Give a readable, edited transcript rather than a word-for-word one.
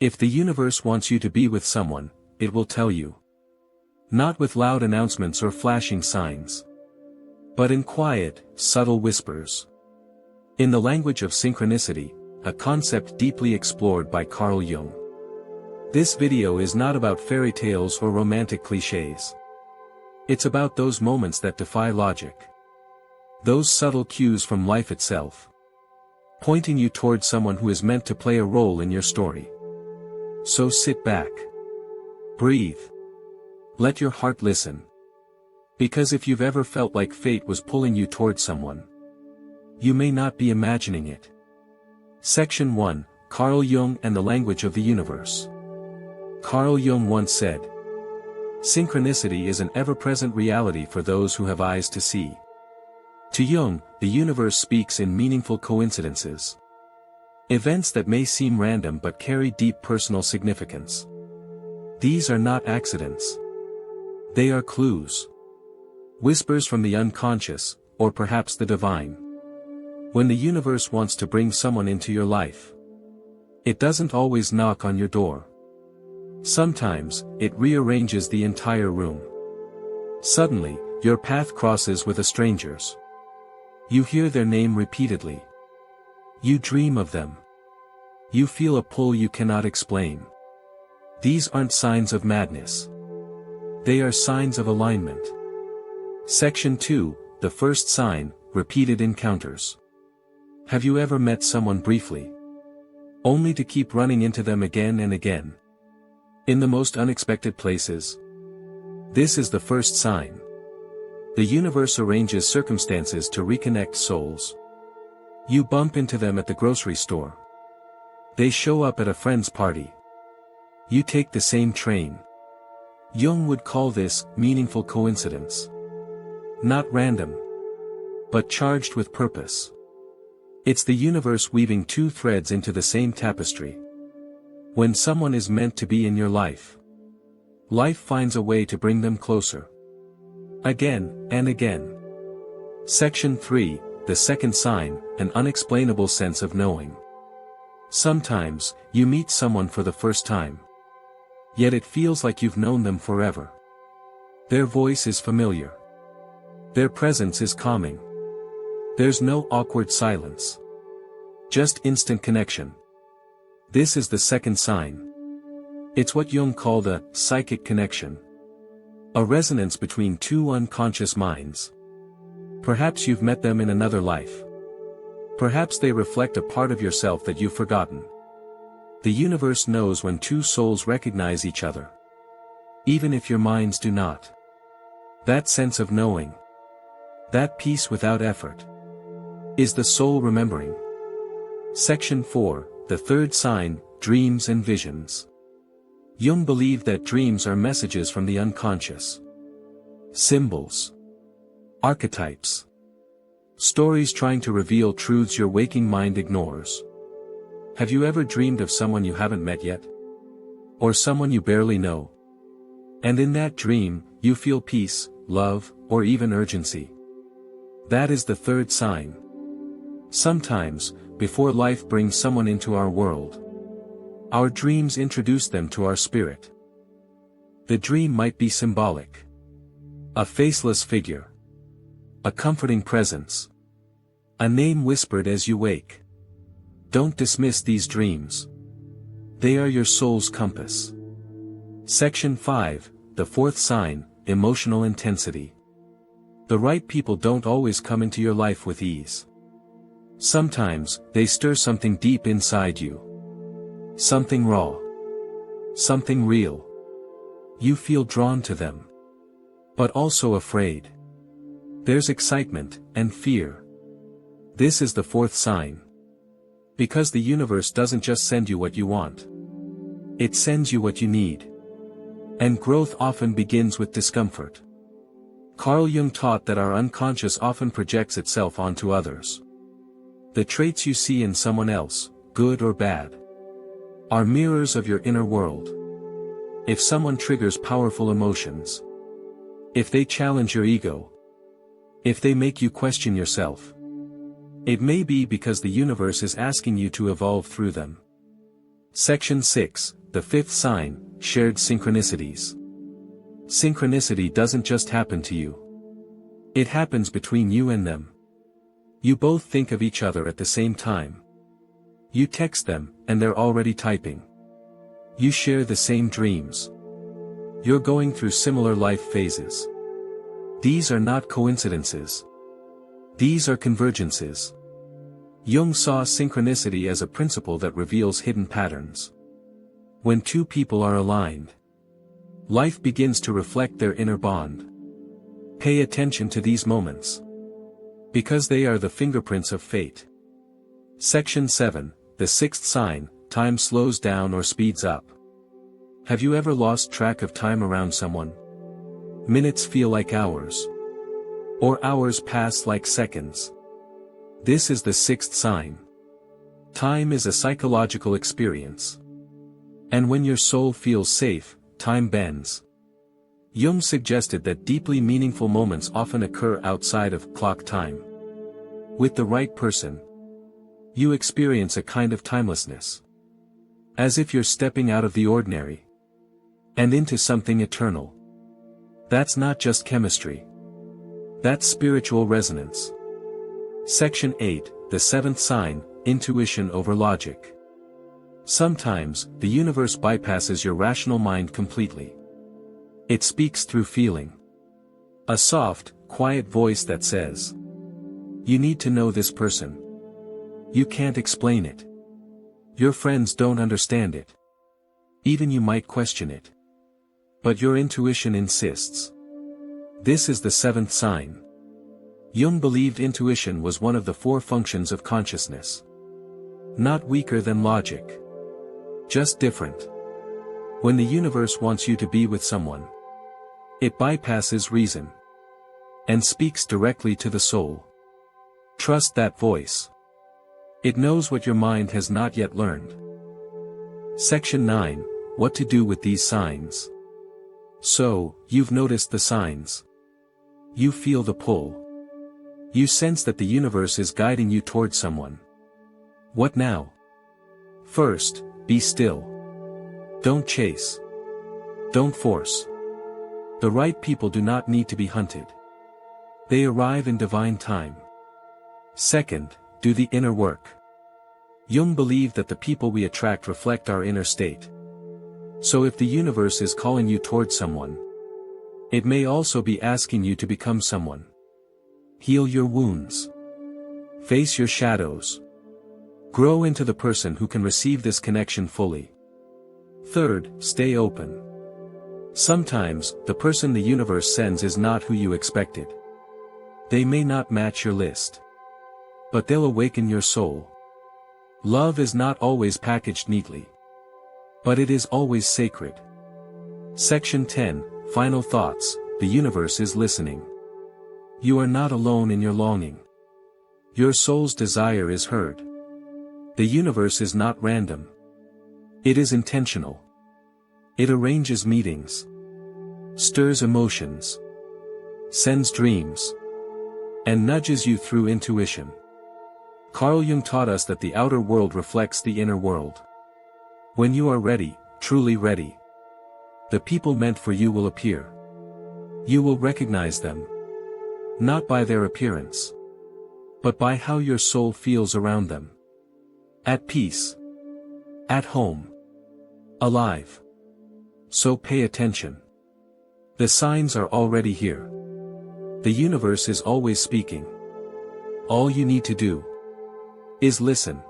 If the universe wants you to be with someone, it will tell you. Not with loud announcements or flashing signs, but in quiet, subtle whispers. In the language of synchronicity, a concept deeply explored by Carl Jung. This video is not about fairy tales or romantic clichés. It's about those moments that defy logic. Those subtle cues from life itself, pointing you towards someone who is meant to play a role in your story. So sit back. Breathe. Let your heart listen. Because if you've ever felt like fate was pulling you towards someone, you may not be imagining it. Section 1, Carl Jung and the Language of the Universe. Carl Jung once said, "Synchronicity is an ever-present reality for those who have eyes to see." To Jung, the universe speaks in meaningful coincidences. Events that may seem random but carry deep personal significance. These are not accidents. They are clues. Whispers from the unconscious, or perhaps the divine. When the universe wants to bring someone into your life, it doesn't always knock on your door. Sometimes, it rearranges the entire room. Suddenly, your path crosses with a stranger's. You hear their name repeatedly. You dream of them. You feel a pull you cannot explain. These aren't signs of madness. They are signs of alignment. Section 2, the first sign, repeated encounters. Have you ever met someone briefly, only to keep running into them again and again, in the most unexpected places? This is the first sign. The universe arranges circumstances to reconnect souls. You bump into them at the grocery store. They show up at a friend's party. You take the same train. Jung would call this meaningful coincidence. Not random, but charged with purpose. It's the universe weaving two threads into the same tapestry. When someone is meant to be in your life, life finds a way to bring them closer. Again and again. Section 3, the second sign, an unexplainable sense of knowing. Sometimes, you meet someone for the first time. Yet it feels like you've known them forever. Their voice is familiar. Their presence is calming. There's no awkward silence. Just instant connection. This is the second sign. It's what Jung called a psychic connection. A resonance between two unconscious minds. Perhaps you've met them in another life. Perhaps they reflect a part of yourself that you've forgotten. The universe knows when two souls recognize each other, even if your minds do not. That sense of knowing, that peace without effort, is the soul remembering. Section 4, the third sign, dreams and visions. Jung believed that dreams are messages from the unconscious. Symbols. Archetypes. Stories trying to reveal truths your waking mind ignores. Have you ever dreamed of someone you haven't met yet? Or someone you barely know? And in that dream, you feel peace, love, or even urgency. That is the third sign. Sometimes, before life brings someone into our world, our dreams introduce them to our spirit. The dream might be symbolic. A faceless figure. A comforting presence. A name whispered as you wake. Don't dismiss these dreams. They are your soul's compass. Section 5, the fourth sign, emotional intensity. The right people don't always come into your life with ease. Sometimes, they stir something deep inside you. Something raw. Something real. You feel drawn to them, but also afraid. There's excitement and fear. This is the fourth sign. Because the universe doesn't just send you what you want. It sends you what you need. And growth often begins with discomfort. Carl Jung taught that our unconscious often projects itself onto others. The traits you see in someone else, good or bad, are mirrors of your inner world. If someone triggers powerful emotions, if they challenge your ego, if they make you question yourself, it may be because the universe is asking you to evolve through them. Section 6, the fifth sign, shared synchronicities. Synchronicity doesn't just happen to you. It happens between you and them. You both think of each other at the same time. You text them, and they're already typing. You share the same dreams. You're going through similar life phases. These are not coincidences. These are convergences. Jung saw synchronicity as a principle that reveals hidden patterns. When two people are aligned, life begins to reflect their inner bond. Pay attention to these moments, because they are the fingerprints of fate. Section 7, the sixth sign, time slows down or speeds up. Have you ever lost track of time around someone? Minutes feel like hours. Or hours pass like seconds. This is the sixth sign. Time is a psychological experience. And when your soul feels safe, time bends. Jung suggested that deeply meaningful moments often occur outside of clock time. With the right person, you experience a kind of timelessness. As if you're stepping out of the ordinary and into something eternal. That's not just chemistry. That's spiritual resonance. Section 8, the seventh sign, intuition over logic. Sometimes, the universe bypasses your rational mind completely. It speaks through feeling. A soft, quiet voice that says, "You need to know this person. You can't explain it. Your friends don't understand it. Even you might question it. But your intuition insists." This is the seventh sign. Jung believed intuition was one of the four functions of consciousness. Not weaker than logic. Just different. When the universe wants you to be with someone, it bypasses reason and speaks directly to the soul. Trust that voice. It knows what your mind has not yet learned. Section 9, what to do with these signs. So, you've noticed the signs. You feel the pull. You sense that the universe is guiding you towards someone. What now? First, be still. Don't chase. Don't force. The right people do not need to be hunted. They arrive in divine time. Second, do the inner work. Jung believed that the people we attract reflect our inner state. So if the universe is calling you towards someone, it may also be asking you to become someone. Heal your wounds. Face your shadows. Grow into the person who can receive this connection fully. Third, stay open. Sometimes, the person the universe sends is not who you expected. They may not match your list. But they'll awaken your soul. Love is not always packaged neatly. But it is always sacred. Section 10, final thoughts, the universe is listening. You are not alone in your longing. Your soul's desire is heard. The universe is not random. It is intentional. It arranges meetings, stirs emotions, sends dreams, and nudges you through intuition. Carl Jung taught us that the outer world reflects the inner world. When you are ready, truly ready, the people meant for you will appear. You will recognize them, not by their appearance, but by how your soul feels around them. At peace, at home, alive. So pay attention. The signs are already here. The universe is always speaking. All you need to do is listen.